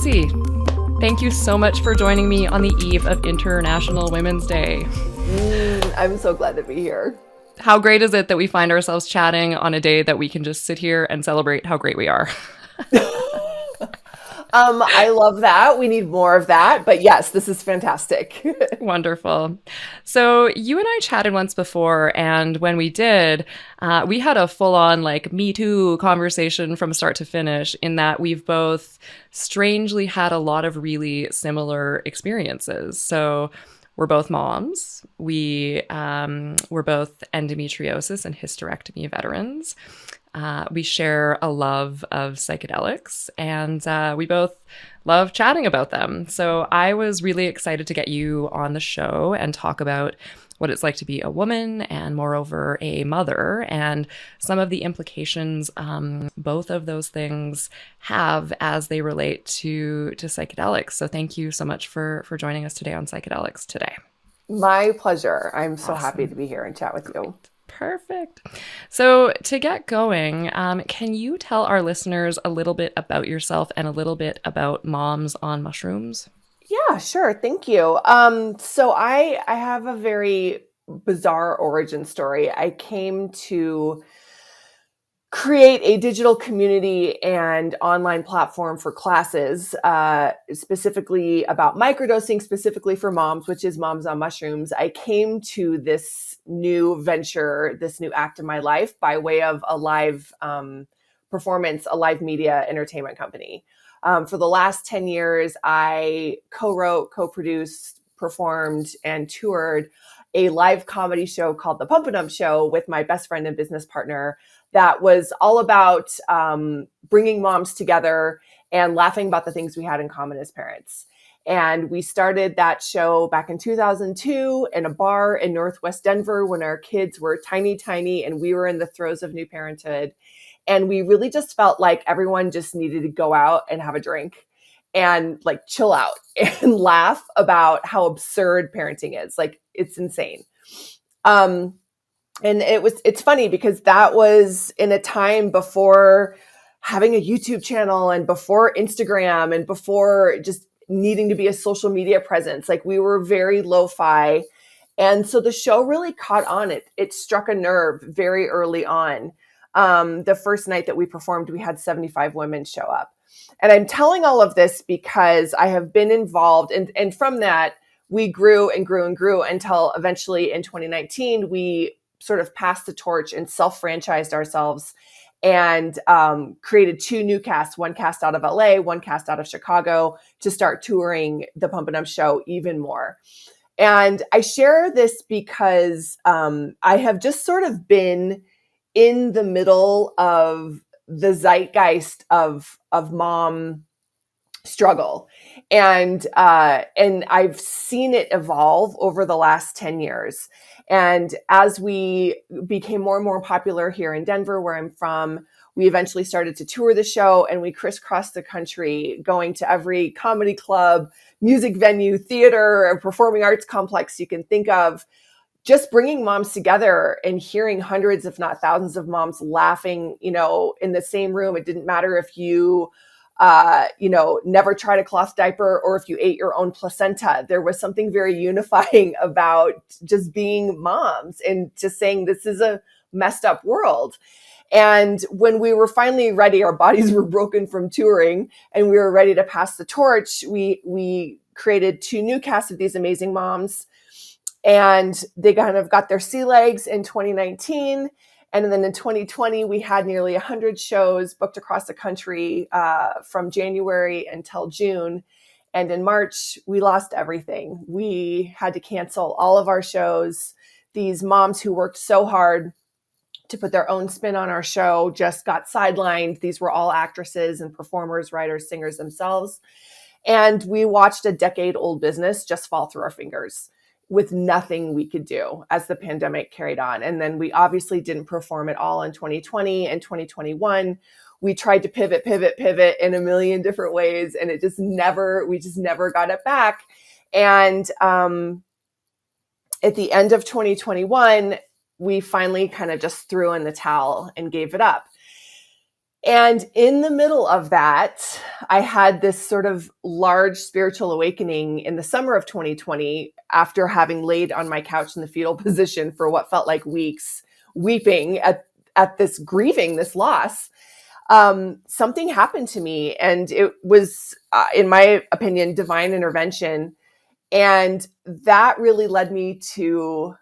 Tracey, thank you so much for joining me on the eve of International Women's Day. I'm so glad to be here. How great is it that we find ourselves chatting on a day that we can just sit here and celebrate how great we are? I love that. We need more of that. But yes, this is fantastic. Wonderful. So you and I chatted once before, and when we did, we had a full-on like Me Too conversation from start to finish, in that we've both strangely had a lot of really similar experiences. So we're both moms. We're both endometriosis and hysterectomy veterans. We share a love of psychedelics, and we both love chatting about them. So I was really excited to get you on the show and talk about what it's like to be a woman and, moreover, a mother, and some of the implications both of those things have as they relate to psychedelics. So thank you so much for joining us today on Psychedelics today. My pleasure. I'm so happy to be here and chat with you. Perfect. So to get going, can you tell our listeners a little bit about yourself and a little bit about Moms on Mushrooms? Yeah, sure. Thank you. So I have a very bizarre origin story. I came to create a digital community and online platform for classes, specifically about microdosing, specifically for moms, which is Moms on Mushrooms. I came to this new venture, this new act in my life by way of a live performance, a live media entertainment company. For the last 10 years, I co-wrote, co-produced, performed, and toured a live comedy show called The Pump Show with my best friend and business partner that was all about bringing moms together and laughing about the things we had in common as parents. And we started that show back in 2002 in a bar in Northwest Denver when our kids were tiny, tiny, and we were in the throes of new parenthood. And we really just felt like everyone just needed to go out and have a drink and like chill out and laugh about how absurd parenting is. Like, it's insane. And it's funny because that was in a time before having a YouTube channel and before Instagram and before just needing to be a social media presence. Like, we were very lo-fi. And so the show really caught on. It struck a nerve very early on. The first night that we performed, we had 75 women show up. And I'm telling all of this because I have been involved. And from that, we grew and grew and grew until eventually in 2019, we sort of passed the torch and self-franchised ourselves and created two new casts, one cast out of LA, one cast out of Chicago, to start touring the Pump and Up show even more. And I share this because I have just sort of been in the middle of the zeitgeist of mom struggle. And I've seen it evolve over the last 10 years. And as we became more and more popular here in Denver, where I'm from, we eventually started to tour the show, and we crisscrossed the country, going to every comedy club, music venue, theater, or performing arts complex you can think of, just bringing moms together and hearing hundreds, if not thousands of moms laughing, in the same room. It didn't matter if you never tried a cloth diaper or if you ate your own placenta. There was something very unifying about just being moms and just saying this is a messed up world. And when we were finally ready, our bodies were broken from touring and we were ready to pass the torch, we created two new casts of these amazing moms, and they kind of got their sea legs in 2019. And then in 2020, we had nearly 100 shows booked across the country from January until June. And in March, we lost everything. We had to cancel all of our shows. These moms who worked so hard to put their own spin on our show just got sidelined. These were all actresses and performers, writers, singers themselves. And we watched a decade-old business just fall through our fingers with nothing we could do as the pandemic carried on. And then we obviously didn't perform at all in 2020 and 2021. We tried to pivot in a million different ways, and we just never got it back. And at the end of 2021, we finally kind of just threw in the towel and gave it up. And in the middle of that, I had this sort of large spiritual awakening in the summer of 2020 after having laid on my couch in the fetal position for what felt like weeks, weeping at this grieving, this loss. Something happened to me, and it was, in my opinion, divine intervention. And that really led me to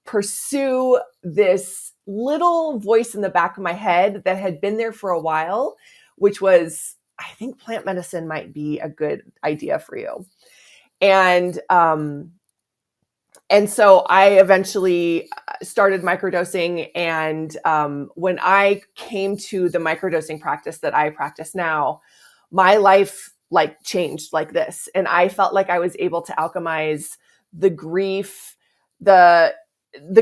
pursue this little voice in the back of my head that had been there for a while, which was, I think plant medicine might be a good idea for you. And so I eventually started microdosing. And when I came to the microdosing practice that I practice now, my life like changed like this. And I felt like I was able to alchemize the grief, the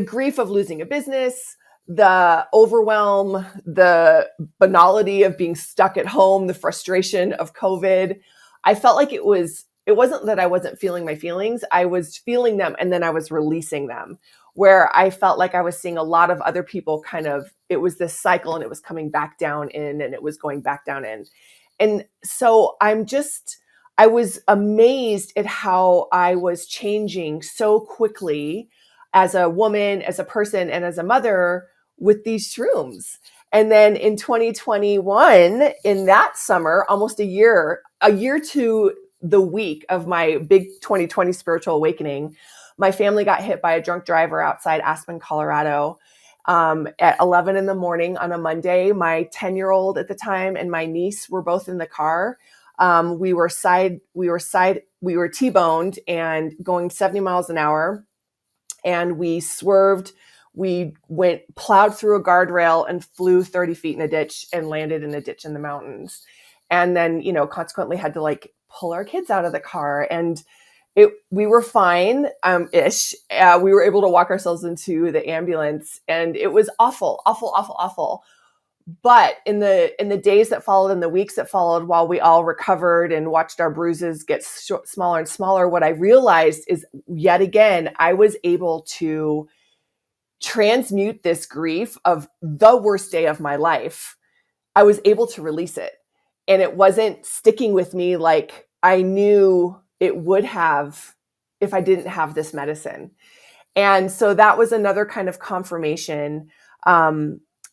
grief of losing a business, the overwhelm, the banality of being stuck at home, the frustration of COVID. I felt like it wasn't that I wasn't feeling my feelings. I was feeling them and then I was releasing them, where I felt like I was seeing a lot of other people it was this cycle and it was coming back down in and it was going back down in. And so I was amazed at how I was changing so quickly as a woman, as a person, and as a mother with these shrooms. And then in 2021, in that summer, almost a year to the week of my big 2020 spiritual awakening, my family got hit by a drunk driver outside Aspen, Colorado, at 11 in the morning on a Monday. My 10-year-old at the time and my niece were both in the car. We were T-boned and going 70 miles an hour. And we swerved. We plowed through a guardrail and flew 30 feet in a ditch and landed in a ditch in the mountains. And then, consequently had to like pull our kids out of the car. And we were fine, ish. We were able to walk ourselves into the ambulance, and it was awful, awful, awful, awful. But in the days that followed and the weeks that followed, while we all recovered and watched our bruises get smaller and smaller, what I realized is, yet again, I was able to transmute this grief of the worst day of my life. I was able to release it. And it wasn't sticking with me like I knew it would have if I didn't have this medicine. And so that was another kind of confirmation,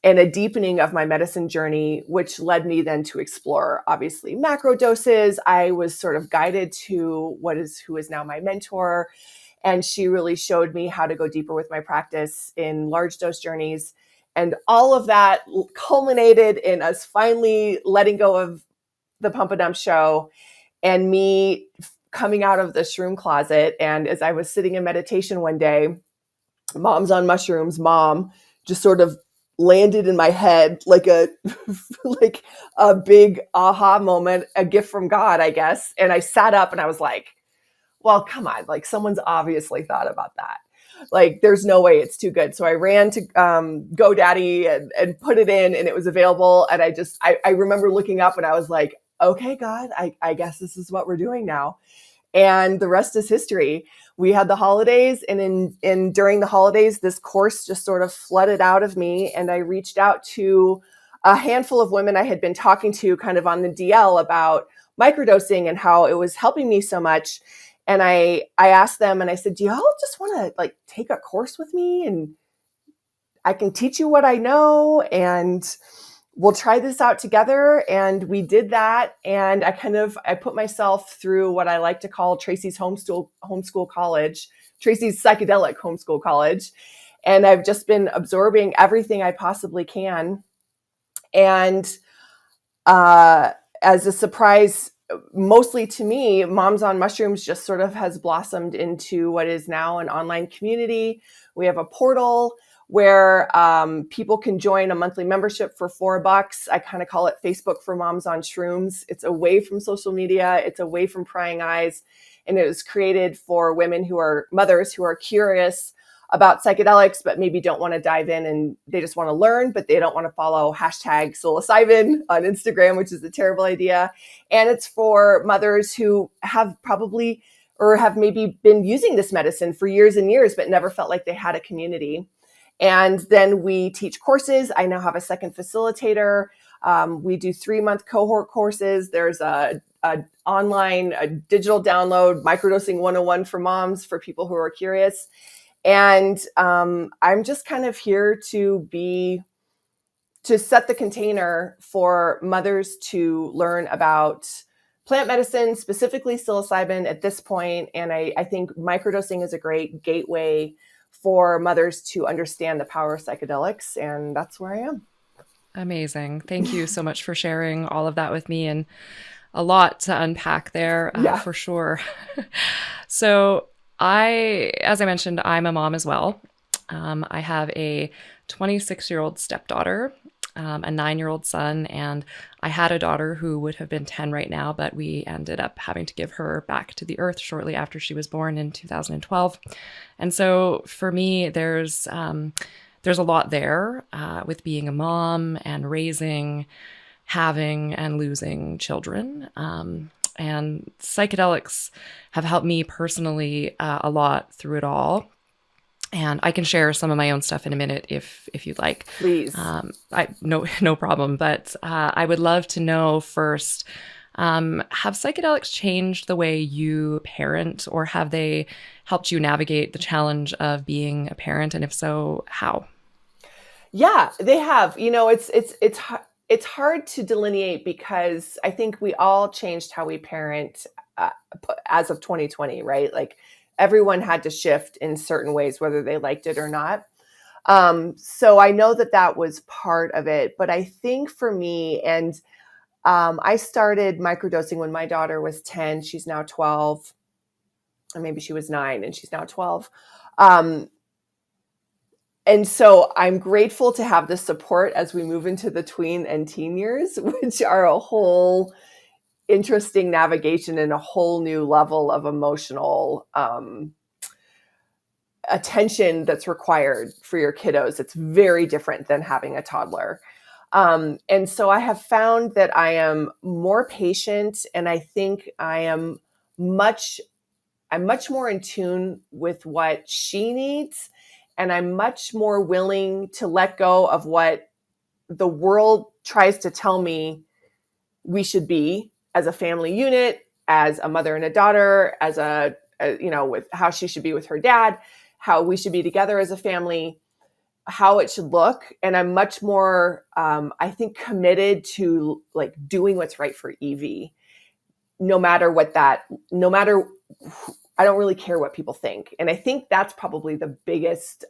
and a deepening of my medicine journey, which led me then to explore, obviously, macro doses. I was sort of guided to who is now my mentor. And she really showed me how to go deeper with my practice in large dose journeys. And all of that culminated in us finally letting go of the Pump and Dump show and me coming out of the shroom closet. And as I was sitting in meditation one day, Mom's on Mushrooms, Mom, just sort of landed in my head like a big aha moment, a gift from God, I guess. And I sat up and I was like, well, come on, like someone's obviously thought about that. Like there's no way, it's too good. So I ran to GoDaddy and put it in, and it was available. And I remember looking up and I was like, okay, God, I guess this is what we're doing now. And the rest is history. We had the holidays, and during the holidays, this course just sort of flooded out of me. And I reached out to a handful of women I had been talking to kind of on the DL about microdosing and how it was helping me so much. And I asked them and I said, do y'all just want to like take a course with me and I can teach you what I know and we'll try this out together. And we did that. And I put myself through what I like to call Tracey's homeschool college, Tracey's psychedelic homeschool college. And I've just been absorbing everything I possibly can. And as a surprise, mostly to me, Moms on Mushrooms just sort of has blossomed into what is now an online community. We have a portal where people can join a monthly membership for $4. I kind of call it Facebook for Moms on Shrooms. It's away from social media. It's away from prying eyes. And it was created for mothers who are curious about psychedelics, but maybe don't want to dive in and they just want to learn, but they don't want to follow hashtag psilocybin on Instagram, which is a terrible idea. And it's for mothers who have maybe been using this medicine for years and years, but never felt like they had a community. And then we teach courses. I now have a second facilitator. We do 3-month cohort courses. There's a online, a digital download, Microdosing 101 for moms, for people who are curious. And I'm just kind of here to set the container for mothers to learn about plant medicine, specifically psilocybin at this point. And I think microdosing is a great gateway for mothers to understand the power of psychedelics. And that's where I am. Amazing. Thank you so much for sharing all of that with me, and a lot to unpack there, Yeah. for sure. So as I mentioned, I'm a mom as well. I have a 26-year-old stepdaughter, a 9-year-old son, and I had a daughter who would have been 10 right now, but we ended up having to give her back to the earth shortly after she was born in 2012. And so for me, there's a lot there with being a mom and raising, having, and losing children. And psychedelics have helped me personally a lot through it all. And I can share some of my own stuff in a minute if you'd like. Please. No problem. But I would love to know first, have psychedelics changed the way you parent, or have they helped you navigate the challenge of being a parent? And if so, how? Yeah, they have. It's hard to delineate, because I think we all changed how we parent as of 2020, right? Like, everyone had to shift in certain ways, whether they liked it or not. So I know that was part of it. But I think for me, and I started microdosing when my daughter was 10. She's now 12. Or maybe she was 9 and she's now 12. And so I'm grateful to have the support as we move into the tween and teen years, which are a whole interesting navigation and a whole new level of emotional attention that's required for your kiddos. It's very different than having a toddler. And so I have found that I am more patient, and I think I'm much more in tune with what she needs. And I'm much more willing to let go of what the world tries to tell me we should be as a family unit, as a mother and a daughter, with how she should be with her dad, how we should be together as a family, how it should look. And I'm much more, I think, committed to like doing what's right for Evie, I don't really care what people think. And I think that's probably the biggest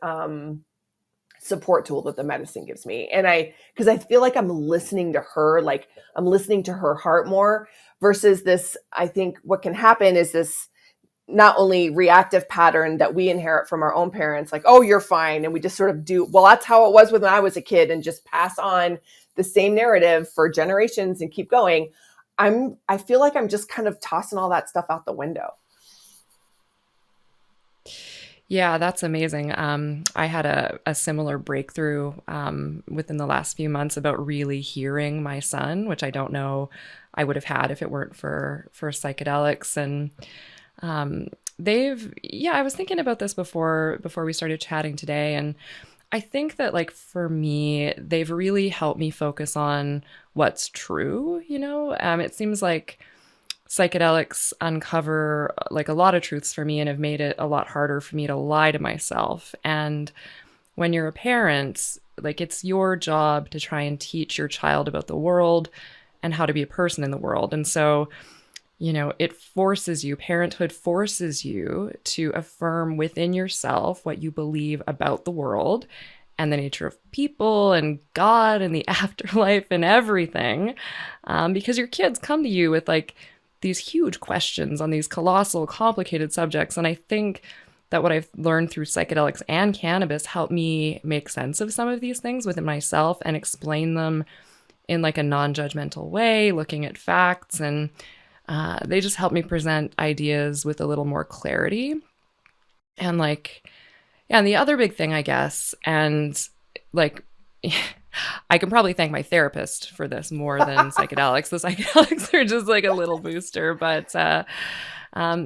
support tool that the medicine gives me. And because I feel like I'm listening to her, like I'm listening to her heart more, versus this, I think what can happen is this not only reactive pattern that we inherit from our own parents, like, oh, you're fine. And we just sort of do, well, that's how it was when I was a kid, and just pass on the same narrative for generations and keep going. I feel like I'm just kind of tossing all that stuff out the window. Yeah, that's amazing. I had a similar breakthrough within the last few months about really hearing my son, which I don't know I would have had if it weren't for psychedelics. And I was thinking about this before we started chatting today, and I think that, like, for me, they've really helped me focus on what's true. It seems like psychedelics uncover like a lot of truths for me and have made it a lot harder for me to lie to myself. And when you're a parent, like, it's your job to try and teach your child about the world and how to be a person in the world. And so, parenthood forces you to affirm within yourself what you believe about the world and the nature of people and God and the afterlife and everything. Because your kids come to you with like these huge questions on these colossal, complicated subjects. And I think that what I've learned through psychedelics and cannabis helped me make sense of some of these things within myself and explain them in like a non-judgmental way, looking at facts. And they just help me present ideas with a little more clarity. And and the other big thing, I guess, and like, I can probably thank my therapist for this more than psychedelics. The psychedelics are just like a little booster, but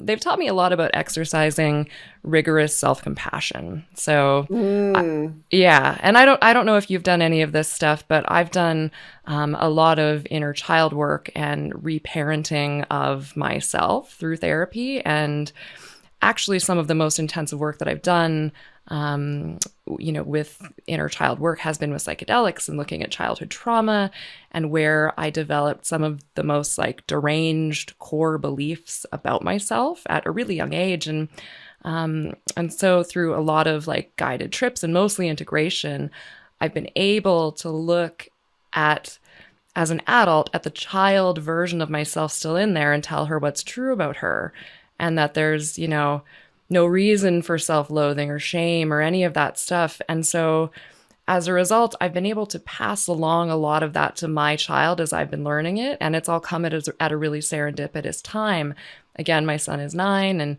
they've taught me a lot about exercising rigorous self-compassion. So, Mm, yeah, and I don't know if you've done any of this stuff, but I've done a lot of inner child work and reparenting of myself through therapy, and actually some of the most intensive work that I've done, with inner child work has been with psychedelics and looking at childhood trauma, and where I developed some of the most like deranged core beliefs about myself at a really young age. And so through a lot of like guided trips and mostly integration, I've been able to look at, as an adult, at the child version of myself still in there and tell her what's true about her, and that there's, no reason for self-loathing or shame or any of that stuff. And so as a result, I've been able to pass along a lot of that to my child as I've been learning it. And it's all come at a really serendipitous time. Again, my son is 9, and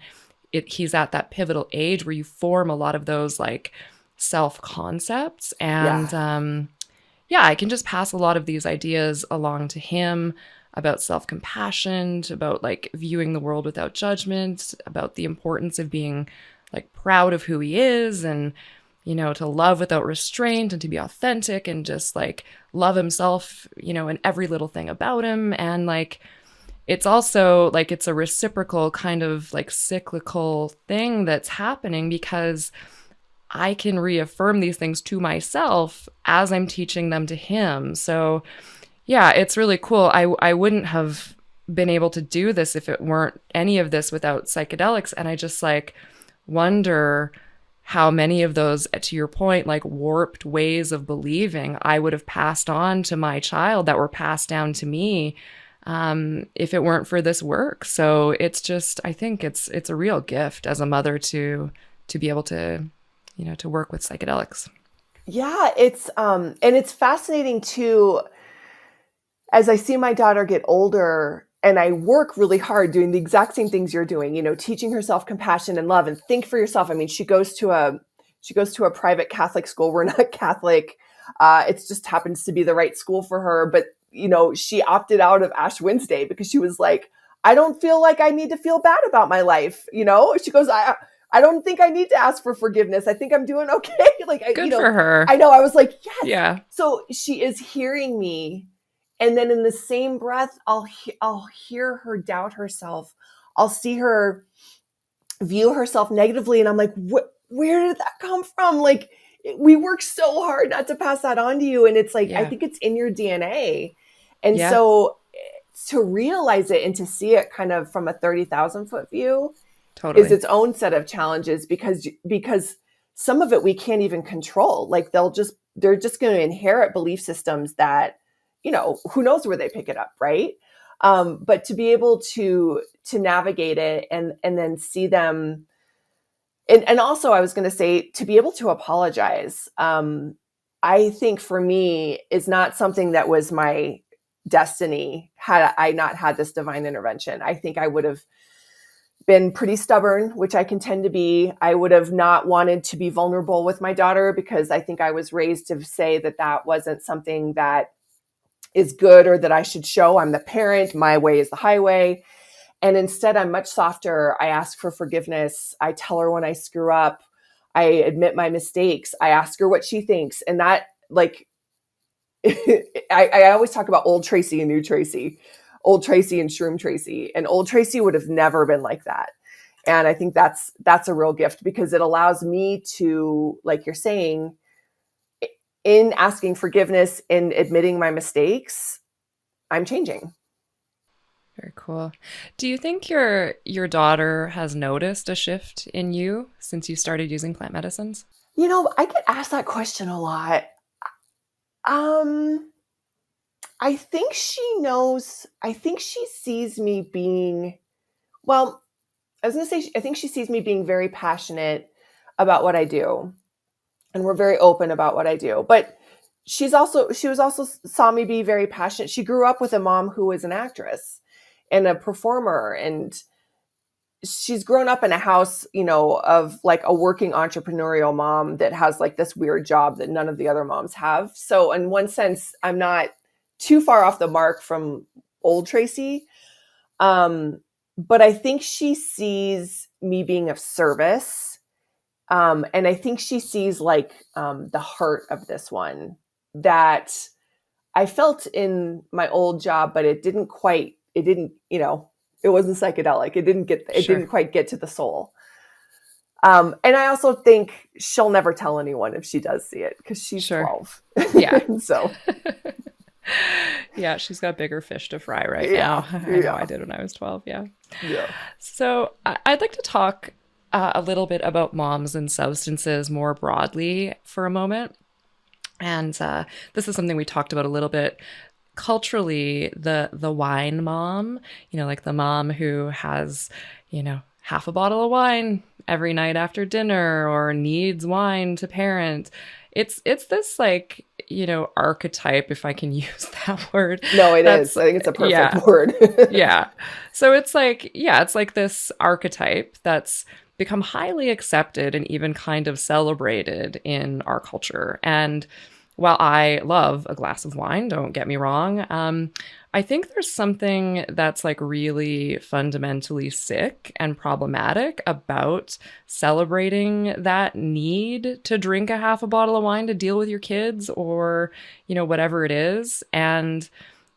he's at that pivotal age where you form a lot of those like self concepts. yeah. And yeah, I can just pass a lot of these ideas along to him about self compassion, about like viewing the world without judgment, about the importance of being like proud of who he is, and to love without restraint and to be authentic and just like love himself, and every little thing about him. And like, it's also like it's a reciprocal kind of like cyclical thing that's happening, because I can reaffirm these things to myself as I'm teaching them to him. So yeah, it's really cool. I wouldn't have been able to do this if it weren't any of this without psychedelics. And I just like wonder how many of those, to your point, like warped ways of believing I would have passed on to my child that were passed down to me, if it weren't for this work. So it's just, I think it's a real gift as a mother to be able to, to work with psychedelics. Yeah, and it's fascinating too, as I see my daughter get older and I work really hard doing the exact same things you're doing, teaching her self-compassion and love and think for yourself. I mean, she goes to a private Catholic school. We're not Catholic. It just happens to be the right school for her. But, she opted out of Ash Wednesday because she was like, I don't feel like I need to feel bad about my life. She goes, I don't think I need to ask for forgiveness. I think I'm doing okay. Like, Good for her. I know. I was like, yes. Yeah. So she is hearing me. And then in the same breath, I'll hear her doubt herself. I'll see her view herself negatively. And I'm like, where did that come from? Like, we work so hard not to pass that on to you. And it's like, I Yeah. think it's in your DNA. And Yeah. so to realize it and to see it kind of from a 30,000 foot view is Totally. its own set of challenges, because some of it we can't even control. Like they're just going to inherit belief systems that, who knows where they pick it up. Right. But to be able to navigate it and then see them. And also I was going to say, to be able to apologize, I think for me is not something that was my destiny had I not had this divine intervention. I think I would have been pretty stubborn, which I can tend to be. I would have not wanted to be vulnerable with my daughter because I think I was raised to say that wasn't something that is good or that I should show. I'm the parent. My way is the highway. And instead, I'm much softer. I ask for forgiveness. I tell her when I screw up. I admit my mistakes. I ask her what she thinks. And that, like, I always talk about old Tracey and new Tracey, old Tracey and shroom Tracey. And old Tracey would have never been like that. And I think that's a real gift because it allows me to, like you're saying, in asking forgiveness and admitting my mistakes, I'm changing. Very cool. Do you think your daughter has noticed a shift in you since you started using plant medicines? I get asked that question a lot. Um, I think she knows. I think she sees me being, well, I was going to say, I think she sees me being very passionate about what I do. And we're very open about what I do. But she was also saw me be very passionate. She grew up with a mom who was an actress and a performer. And she's grown up in a house, of like a working entrepreneurial mom that has like this weird job that none of the other moms have. So in one sense, I'm not too far off the mark from old Tracey. But I think she sees me being of service. And I think she sees like the heart of this one that I felt in my old job, but it didn't, it wasn't psychedelic. It Sure. didn't quite get to the soul. And I also think she'll never tell anyone if she does see it because she's Sure. 12. Yeah. So Yeah, she's got bigger fish to fry right yeah, now. I know I yeah, did when I was 12. Yeah. yeah. So I'd like to talk a little bit about moms and substances more broadly for a moment. And this is something we talked about a little bit culturally. The wine mom, like the mom who has, half a bottle of wine every night after dinner or needs wine to parent. It's this like, archetype, if I can use that word. No, it That's is. I think it's a yeah. perfect word. Yeah. So it's like, yeah, it's like this archetype that's become highly accepted and even kind of celebrated in our culture. And while I love a glass of wine, don't get me wrong, I think there's something that's like really fundamentally sick and problematic about celebrating that need to drink a half a bottle of wine to deal with your kids or, whatever it is. And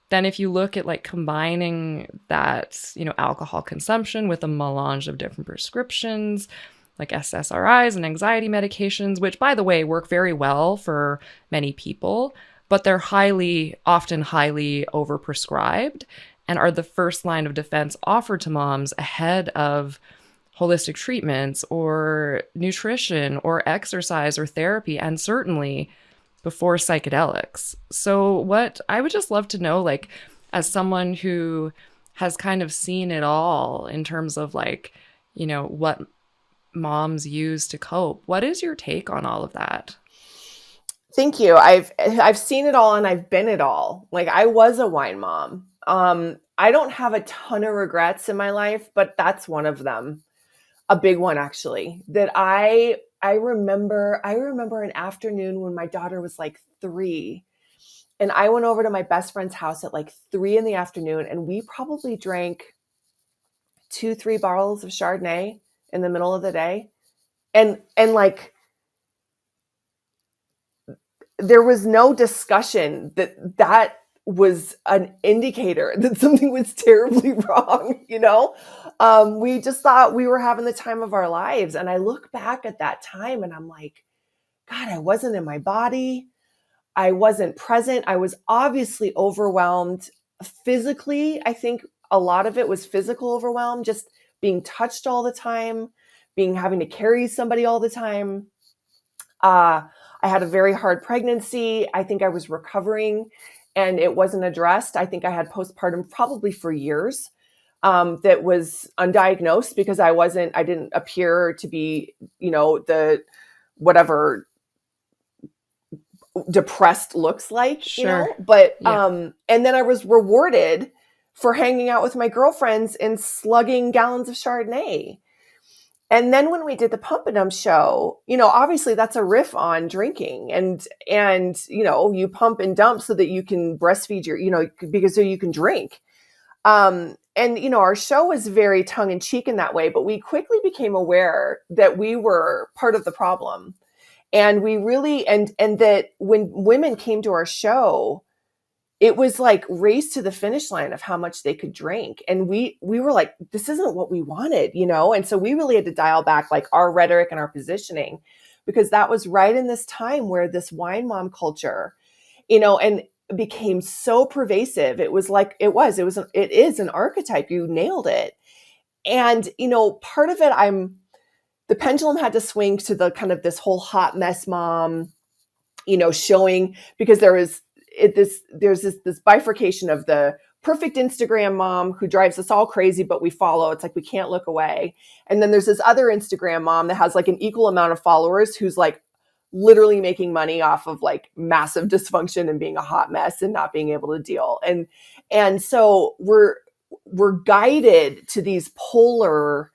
then if you look at like combining that, alcohol consumption with a melange of different prescriptions, like SSRIs and anxiety medications, which by the way work very well for many people, but they're often highly overprescribed and are the first line of defense offered to moms ahead of holistic treatments or nutrition or exercise or therapy, and certainly before psychedelics. So what I would just love to know, like, as someone who has kind of seen it all in terms of like, what moms use to cope, what is your take on all of that? Thank you. I've seen it all and I've been it all. Like I was a wine mom. I don't have a ton of regrets in my life, but that's one of them. A big one actually. That I remember an afternoon when my daughter was like 3 and I went over to my best friend's house at like 3 in the afternoon and we probably drank 2-3 bottles of Chardonnay in the middle of the day. And like there was no discussion that was an indicator that something was terribly wrong, we just thought we were having the time of our lives. And I look back at that time and I'm like, God, I wasn't in my body. I wasn't present. I was obviously overwhelmed physically. I think a lot of it was physical overwhelm, just being touched all the time, having to carry somebody all the time. I had a very hard pregnancy. I think I was recovering and it wasn't addressed. I think I had postpartum probably for years that was undiagnosed because I didn't appear to be, the whatever depressed looks like, Sure. but, Yeah. and then I was rewarded for hanging out with my girlfriends and slugging gallons of Chardonnay. And then when we did the Pump and Dump show, obviously that's a riff on drinking and, you pump and dump so that you can breastfeed because so you can drink. And, our show was very tongue in cheek in that way, but we quickly became aware that we were part of the problem. And we really, and that when women came to our show, it was like race to the finish line of how much they could drink. And we were like, this isn't what we wanted, And so we really had to dial back like our rhetoric and our positioning because that was right in this time where this wine mom culture, and became so pervasive. It is an archetype. You nailed it. And, part of it, the pendulum had to swing to the kind of this whole hot mess mom, showing because there's this bifurcation of the perfect Instagram mom who drives us all crazy, but we follow. It's like we can't look away. And then there's this other Instagram mom that has like an equal amount of followers who's like literally making money off of like massive dysfunction and being a hot mess and not being able to deal. And so we're guided to these polar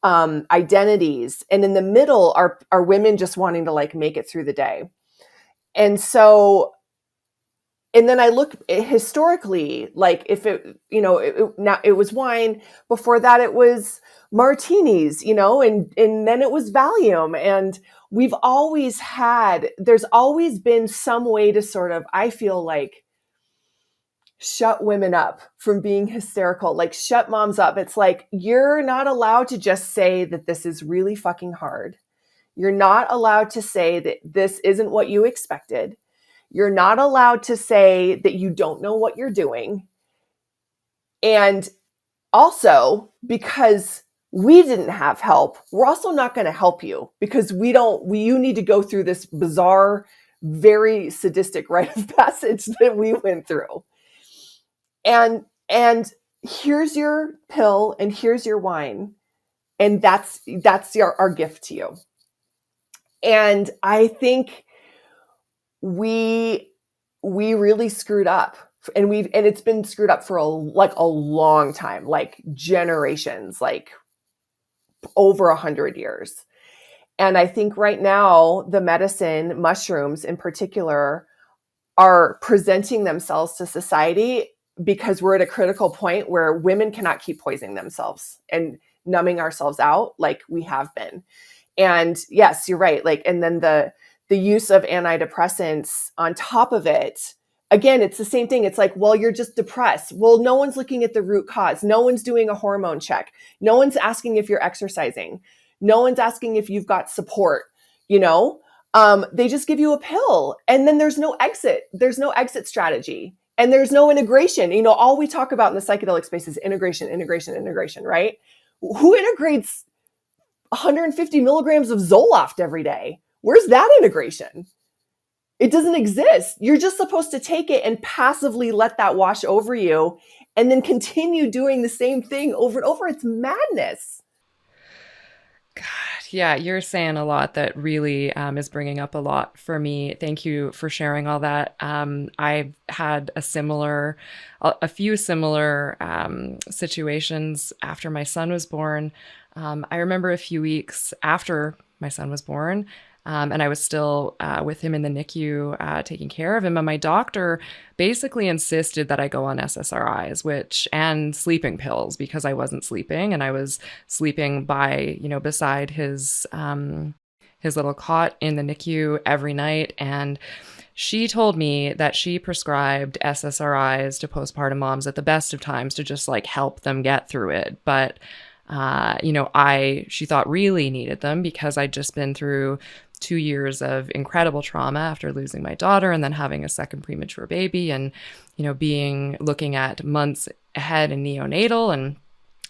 identities. And in the middle are women just wanting to like make it through the day. And so, and then I look historically, like if it, now it was wine. Before that, it was martinis, and then it was Valium. And there's always been some way to sort of, I feel like, shut women up from being hysterical, like shut moms up. It's like, you're not allowed to just say that this is really fucking hard. You're not allowed to say that this isn't what you expected. You're not allowed to say that you don't know what you're doing. And also, because we didn't have help, we're also not going to help you, because you need to go through this bizarre, very sadistic rite of passage that we went through. And here's your pill and here's your wine. And that's our gift to you. And I think we really screwed up, and it's been screwed up for a long time, like generations, like over 100 years. And I think right now the medicine, mushrooms in particular, are presenting themselves to society because we're at a critical point where women cannot keep poisoning themselves and numbing ourselves out like we have been. And yes, you're right. Like, and then the use of antidepressants on top of it, again, it's the same thing. It's like, well, you're just depressed. Well, no one's looking at the root cause. No one's doing a hormone check. No one's asking if you're exercising. No one's asking if you've got support, they just give you a pill, and then there's no exit. There's no exit strategy, and there's no integration. All we talk about in the psychedelic space is integration, right? Who integrates 150 milligrams of Zoloft every day? Where's that integration? It doesn't exist. You're just supposed to take it and passively let that wash over you, and then continue doing the same thing over and over. It's madness. God, yeah, you're saying a lot that really is bringing up a lot for me. Thank you for sharing all that. I've had a few similar situations after my son was born. I remember a few weeks after my son was born, and I was still with him in the NICU taking care of him. And my doctor basically insisted that I go on SSRIs, and sleeping pills, because I wasn't sleeping, and I was sleeping beside his little cot in the NICU every night. And she told me that she prescribed SSRIs to postpartum moms at the best of times to just like help them get through it. But she thought really needed them because I'd just been through 2 years of incredible trauma after losing my daughter and then having a second premature baby, and, looking at months ahead in neonatal. And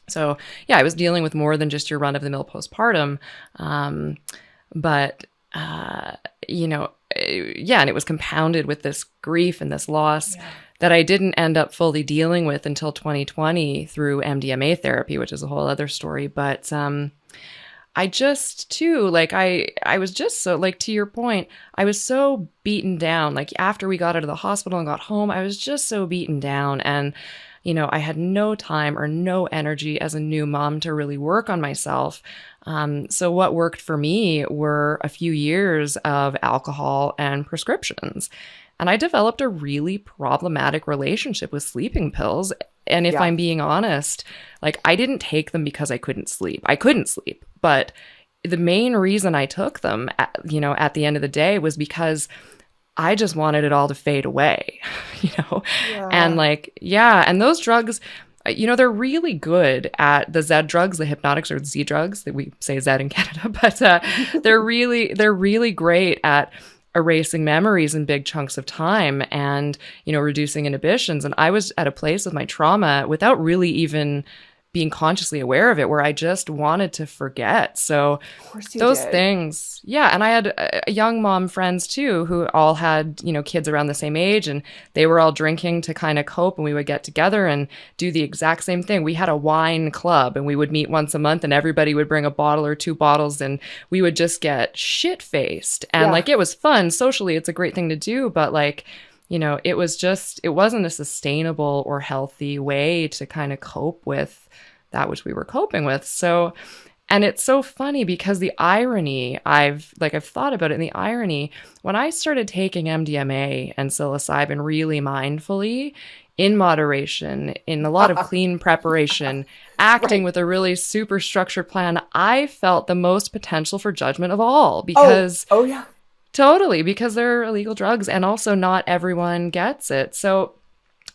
so, yeah, I was dealing with more than just your run of the mill postpartum. And it was compounded with this grief and this loss that I didn't end up fully dealing with until 2020 through MDMA therapy, which is a whole other story. But I just too, I was just so, to your point, I was so beaten down. Like after we got out of the hospital and got home, I was just so beaten down. And, I had no time or no energy as a new mom to really work on myself. So what worked for me were a few years of alcohol and prescriptions. And I developed a really problematic relationship with sleeping pills. And if I'm being honest, I didn't take them because I couldn't sleep. I couldn't sleep. But the main reason I took them, at the end of the day, was because I just wanted it all to fade away, And and those drugs, they're really good at the Z drugs, the hypnotics, or Z drugs, that we say Z in Canada, but they're really great at erasing memories in big chunks of time and, reducing inhibitions. And I was at a place with my trauma without really even being consciously aware of it, where I just wanted to forget. So those things, and I had young mom friends too, who all had, kids around the same age, and they were all drinking to kind of cope, and we would get together and do the exact same thing. We had a wine club, and we would meet once a month, and everybody would bring a bottle or 2 bottles, and we would just get shit-faced. And it was fun socially. It's a great thing to do, but it wasn't a sustainable or healthy way to kind of cope with that which we were coping with. So, And it's so funny because the irony, I've thought about it, and the irony, when I started taking MDMA and psilocybin really mindfully, in moderation, in a lot of clean preparation, acting Right. with a really super structured plan, I felt the most potential for judgment of all Oh, because oh yeah. totally, because they're illegal drugs and also not everyone gets it. So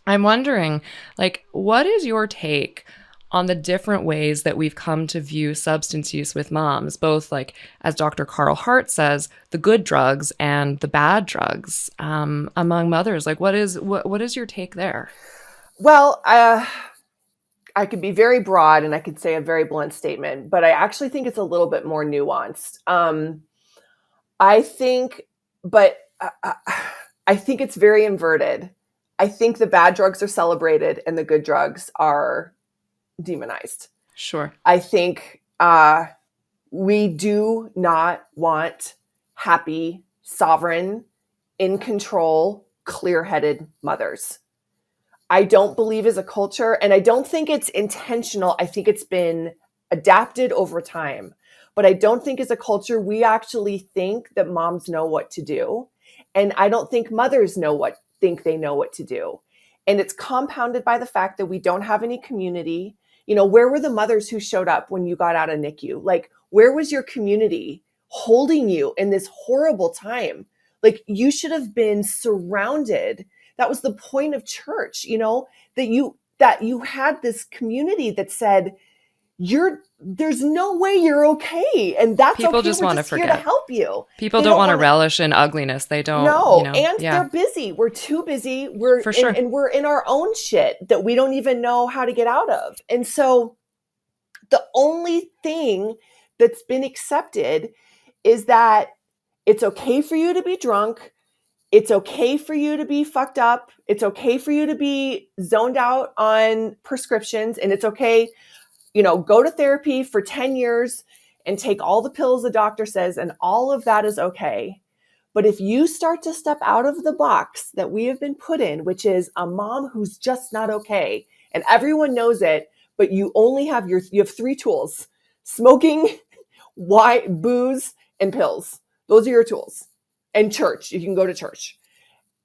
I'm wondering, like, what is your take on the different ways that we've come to view substance use with moms, both like, as Dr. Carl Hart says, the good drugs and the bad drugs among mothers? Like, what is your take there? Well, I could be very broad and I could say a very blunt statement, but I actually think it's a little bit more nuanced. I think, but I think it's very inverted. I think the bad drugs are celebrated and the good drugs are demonized. Sure. I think we do not want happy, sovereign, in control, clear-headed mothers. I don't believe as a culture, and I don't think it's intentional. I think it's been adapted over time. But I don't think as a culture, we actually think that moms know what to do. And I don't think mothers think they know what to do. And it's compounded by the fact that we don't have any community. You know, where were the mothers who showed up when you got out of NICU? Like, where was your community holding you in this horrible time? Like, you should have been surrounded. That was the point of church, you know, that you had this community that said, there's no way you're okay. And that's People okay. just We're want to just here to forget. help you. People They don't want to wanna- relish in ugliness. They don't, No, you know, and yeah, they're busy. We're too busy. for sure. And we're in our own shit that we don't even know how to get out of. And so the only thing that's been accepted is that it's okay for you to be drunk. It's okay for you to be fucked up. It's okay for you to be zoned out on prescriptions. And it's okay, you know, go to therapy for 10 years and take all the pills the doctor says, and all of that is okay. But if you start to step out of the box that we have been put in, which is a mom who's just not okay, and everyone knows it, but you only have you have three tools: smoking, booze, and pills. Those are your tools. And church, you can go to church.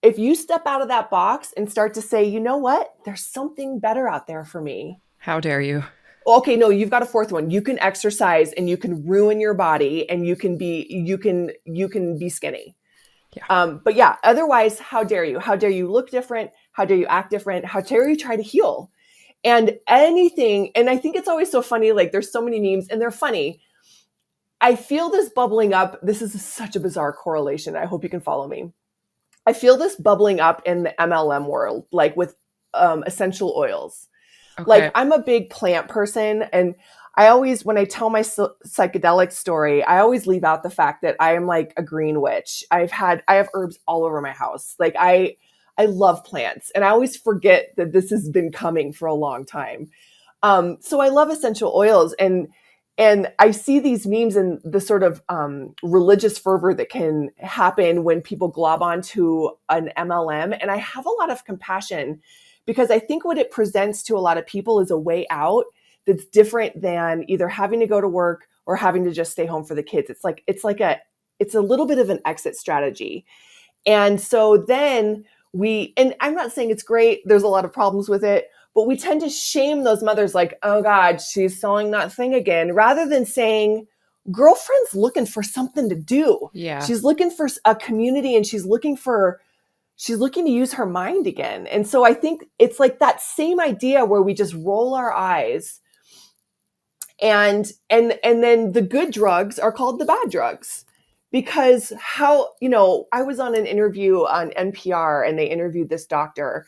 If you step out of that box and start to say, you know what, there's something better out there for me. How dare you? Okay, no, you've got a fourth one. You can exercise and you can ruin your body and you can be skinny. Yeah. But yeah, otherwise, how dare you? How dare you look different? How dare you act different? How dare you try to heal? And anything, and I think it's always so funny, like there's so many memes and they're funny. I feel this bubbling up. This is such a bizarre correlation. I hope you can follow me. I feel this bubbling up in the MLM world, like with essential oils. Okay. Like, I'm a big plant person, and I always, when I tell my psychedelic story, I always leave out the fact that I am like a green witch. I have herbs all over my house. Like, I love plants, and I always forget that this has been coming for a long time. So I love essential oils, and I see these memes and the sort of religious fervor that can happen when people glob onto an MLM. And I have a lot of compassion because I think what it presents to a lot of people is a way out that's different than either having to go to work or having to just stay home for the kids. It's a little bit of an exit strategy. And so then and I'm not saying it's great. There's a lot of problems with it, but we tend to shame those mothers like, oh God, she's selling that thing again, rather than saying, girlfriend's looking for something to do. Yeah. She's looking for a community and she's looking to use her mind again. And so I think it's like that same idea where we just roll our eyes and then the good drugs are called the bad drugs. Because I was on an interview on NPR and they interviewed this doctor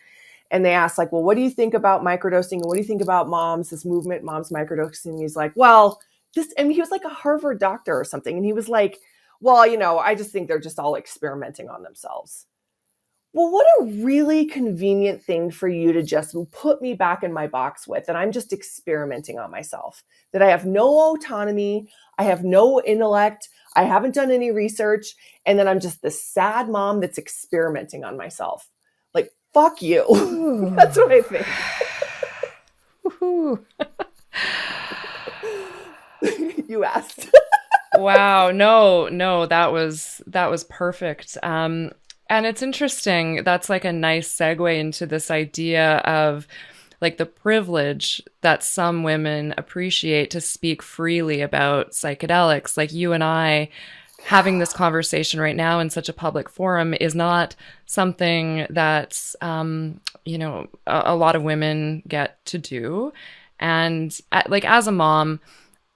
and they asked like, well, what do you think about microdosing? And what do you think about this movement, moms microdosing? And he's like, well, he was like a Harvard doctor or something. And he was like, well, I just think they're just all experimenting on themselves. Well, what a really convenient thing for you to just put me back in my box with, that I'm just experimenting on myself, that I have no autonomy, I have no intellect, I haven't done any research, and then I'm just this sad mom that's experimenting on myself. Like, fuck you. That's what I think. you asked. Wow. No, that was perfect. And it's interesting. That's like a nice segue into this idea of like the privilege that some women appreciate to speak freely about psychedelics. Like you and I having this conversation right now in such a public forum is not something that a lot of women get to do. And like as a mom,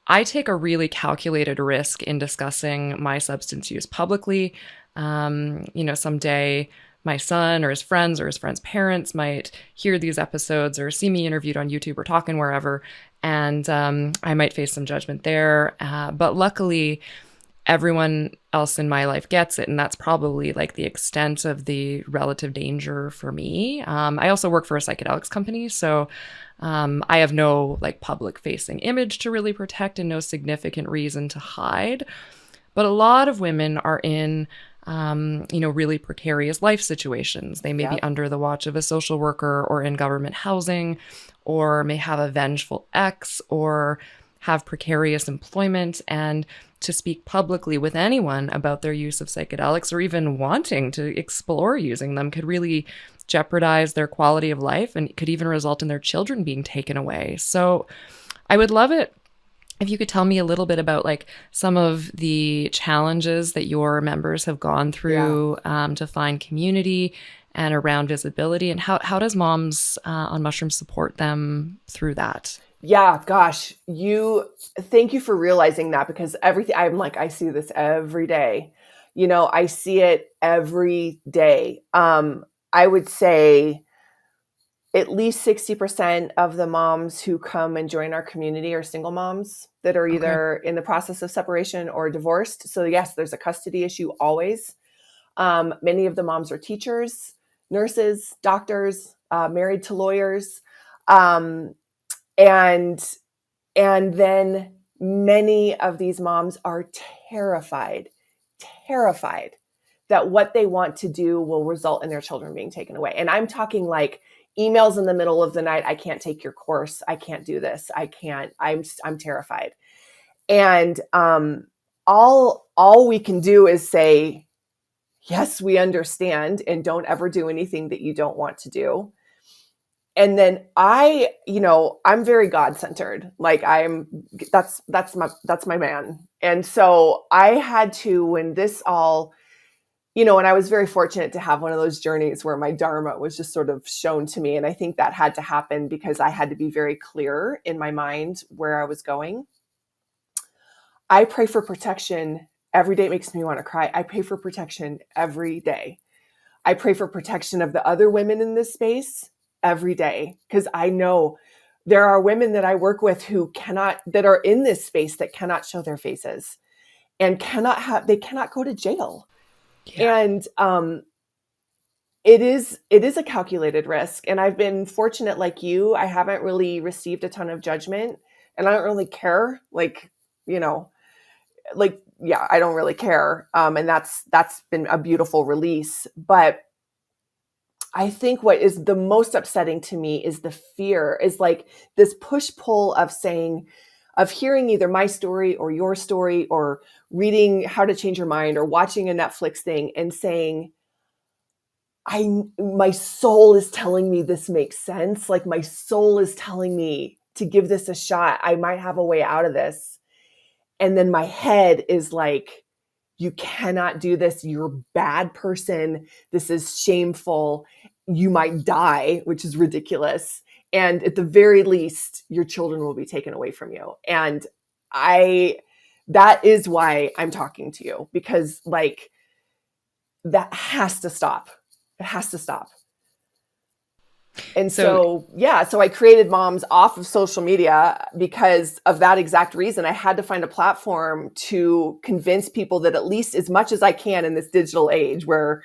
I take a really calculated risk in discussing my substance use publicly. Someday my son or his friends' parents might hear these episodes or see me interviewed on YouTube or talking wherever, and I might face some judgment there. But luckily, everyone else in my life gets it, and that's probably like the extent of the relative danger for me. I also work for a psychedelics company, so I have no like public facing image to really protect and no significant reason to hide. But a lot of women are in, really precarious life situations. They may be Yep. under the watch of a social worker or in government housing, or may have a vengeful ex or have precarious employment. And to speak publicly with anyone about their use of psychedelics or even wanting to explore using them could really jeopardize their quality of life and could even result in their children being taken away. So I would love it if you could tell me a little bit about like some of the challenges that your members have gone Yeah. through to find community and around visibility, and how does Moms on Mushrooms support them through that? Yeah, gosh, thank you for realizing that, because everything, I'm like, I see this every day. I see it every day. I would say at least 60% of the moms who come and join our community are single moms that are Okay. either in the process of separation or divorced. So yes, there's a custody issue always. Many of the moms are teachers, nurses, doctors, married to lawyers. Um, and and then many of these moms are terrified that what they want to do will result in their children being taken away. And I'm talking like emails in the middle of the night, I can't take your course, I can't do this, I can't, I'm terrified. And all we can do is say, yes, we understand, and don't ever do anything that you don't want to do. And then I'm very God-centered. Like that's my man. And so I had to, when this all, and I was very fortunate to have one of those journeys where my dharma was just sort of shown to me. And I think that had to happen because I had to be very clear in my mind where I was going. I pray for protection every day. It makes me want to cry. I pray for protection every day. I pray for protection of the other women in this space every day, because I know there are women that I work with that are in this space that cannot show their faces and they cannot go to jail. Yeah. And it is a calculated risk. And I've been fortunate, like you, I haven't really received a ton of judgment, and I don't really care. I don't really care. And that's been a beautiful release. But I think what is the most upsetting to me is the fear, is like this push pull of hearing either my story or your story, or reading How to Change Your Mind, or watching a Netflix thing and saying, my soul is telling me this makes sense. Like my soul is telling me to give this a shot. I might have a way out of this. And then my head is like, you cannot do this. You're a bad person. This is shameful. You might die, which is ridiculous. And at the very least, your children will be taken away from you. And that is why I'm talking to you, because like that has to stop. It has to stop. And So so I created Moms off of social media because of that exact reason. I had to find a platform to convince people that, at least as much as I can in this digital age where,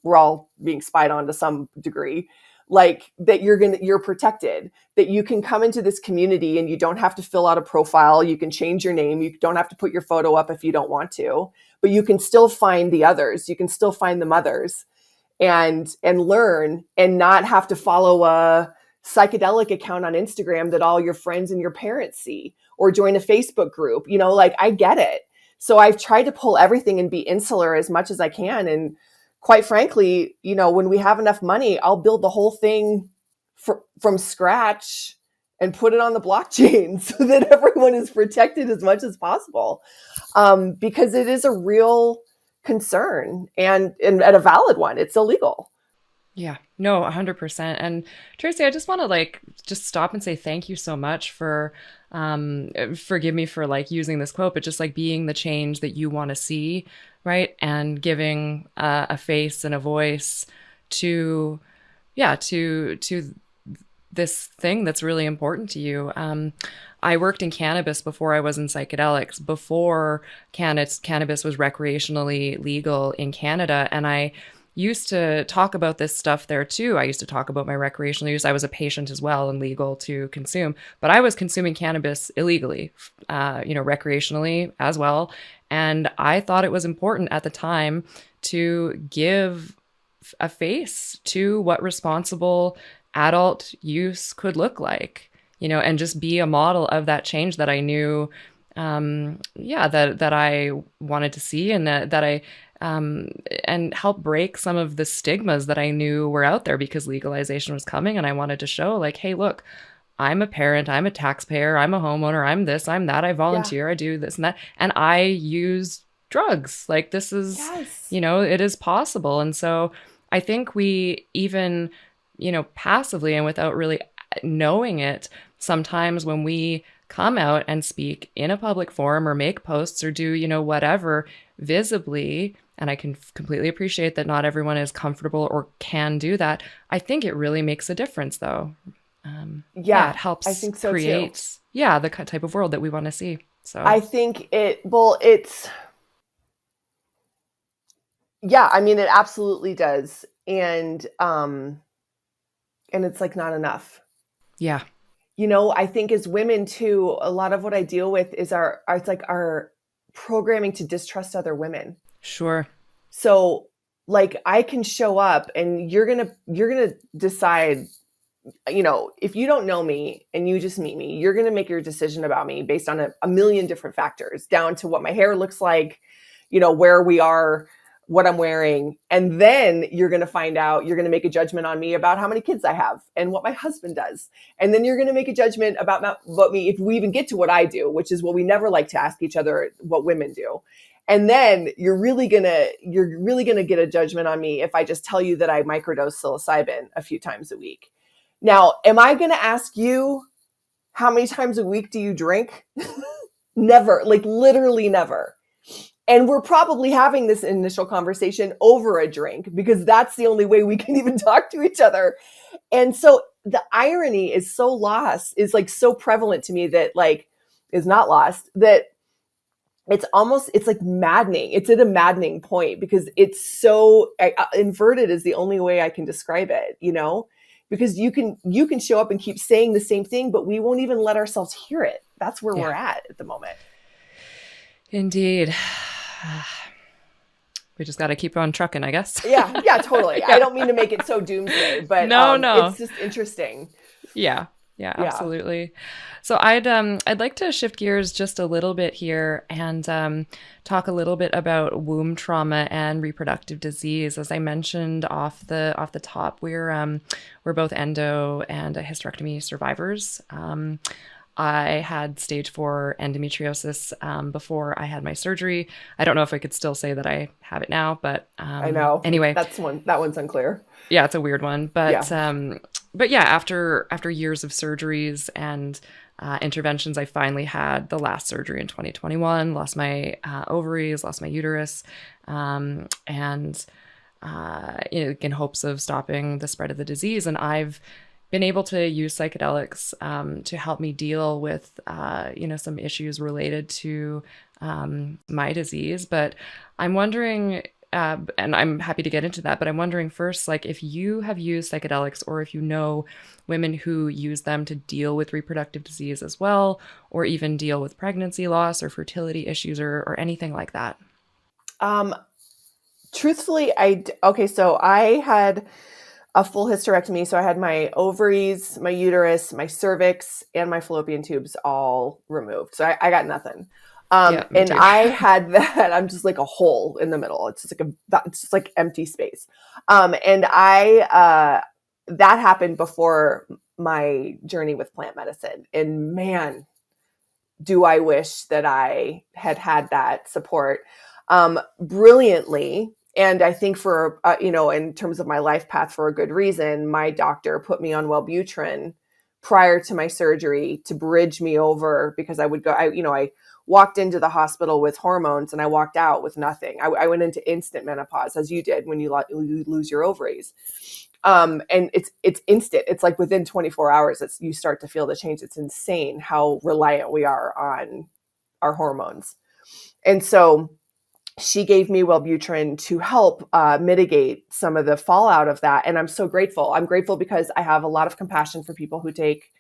we're all being spied on to some degree, like that you're protected, that you can come into this community and you don't have to fill out a profile. You can change your name. You don't have to put your photo up if you don't want to, but you can still find the others. You can still find the mothers and learn, and not have to follow a psychedelic account on Instagram that all your friends and your parents see, or join a Facebook group. You know, like I get it. So I've tried to pull everything and be insular as much as I can. And quite frankly, you know, when we have enough money, I'll build the whole thing from scratch and put it on the blockchain so that everyone is protected as much as possible. Because it is a real concern and a valid one. It's illegal. Yeah, no, 100%. And Tracey, I just want to like just stop and say thank you so much for forgive me for like using this quote, but just like being the change that you want to see, right? And giving a face and a voice to yeah, to this thing that's really important to you. I worked in cannabis before I was in psychedelics, before cannabis was recreationally legal in Canada. And I used to talk about this stuff there too. I used to talk about my recreational use. I was a patient as well and legal to consume, but I was consuming cannabis illegally, recreationally as well. And I thought it was important at the time to give a face to what responsible adult use could look like, and just be a model of that change that I knew, that I wanted to see, and that I, and help break some of the stigmas that I knew were out there because legalization was coming. And I wanted to show like, hey, look, I'm a parent, I'm a taxpayer, I'm a homeowner, I'm this, I'm that, I volunteer, I do this and that, and I use drugs. Like this is, Yes. It is possible. And so I think we even, passively and without really knowing it, sometimes when we come out and speak in a public forum or make posts or do, whatever visibly, and I can completely appreciate that not everyone is comfortable or can do that. I think it really makes a difference though. It helps I think so create, too. The type of world that we want to see. So I think it absolutely does. And it's like not enough. Yeah. I think as women too, a lot of what I deal with is our programming to distrust other women. Sure. So like I can show up and you're going to decide, if you don't know me and you just meet me, you're going to make your decision about me based on a million different factors, down to what my hair looks like, where we are, what I'm wearing. And then you're going to make a judgment on me about how many kids I have and what my husband does. And then you're going to make a judgment about me if we even get to what I do, which is what we never like to ask each other, what women do. And then you're really going to get a judgment on me if I just tell you that I microdose psilocybin a few times a week. Now, am I going to ask you how many times a week do you drink? Never, like literally never. And we're probably having this initial conversation over a drink because that's the only way we can even talk to each other. And so the irony is so like so prevalent to me that like is not lost, that it's like maddening. It's at a maddening point because it's so inverted is the only way I can describe it, because you can show up and keep saying the same thing, but we won't even let ourselves hear it. That's where we're at the moment. Indeed. We just got to keep on trucking, I guess. Yeah, totally. I don't mean to make it so doomsday, but no. It's just interesting. Yeah, absolutely. So I'd like to shift gears just a little bit here and talk a little bit about womb trauma and reproductive disease. As I mentioned off the top, we're both endo and hysterectomy survivors. I had stage 4 endometriosis before I had my surgery. I don't know if I could still say that I have it now, but I know. Anyway, that one's unclear. Yeah, it's a weird one, but after years of surgeries and interventions, I finally had the last surgery in 2021. Lost my ovaries, lost my uterus, and in hopes of stopping the spread of the disease. And I've been able to use psychedelics to help me deal with some issues related to my disease. But I'm wondering, and I'm happy to get into that, but I'm wondering first, like if you have used psychedelics or if you know women who use them to deal with reproductive disease as well, or even deal with pregnancy loss or fertility issues or anything like that. Truthfully, so I had a full hysterectomy. So I had my ovaries, my uterus, my cervix, and my fallopian tubes all removed. So I got nothing. Yeah, me And too. I had that. I'm just like a hole in the middle. It's just like empty space. And that happened before my journey with plant medicine. And man, do I wish that I had had that support brilliantly. And I think for, in terms of my life path, for a good reason, my doctor put me on Wellbutrin prior to my surgery to bridge me over, because I walked into the hospital with hormones and I walked out with nothing. I went into instant menopause, as you did when you lose your ovaries. And it's instant. It's like within 24 hours, you start to feel the change. It's insane how reliant we are on our hormones. And so she gave me Wellbutrin to help mitigate some of the fallout of that. And I'm so grateful. I'm grateful because I have a lot of compassion for people who take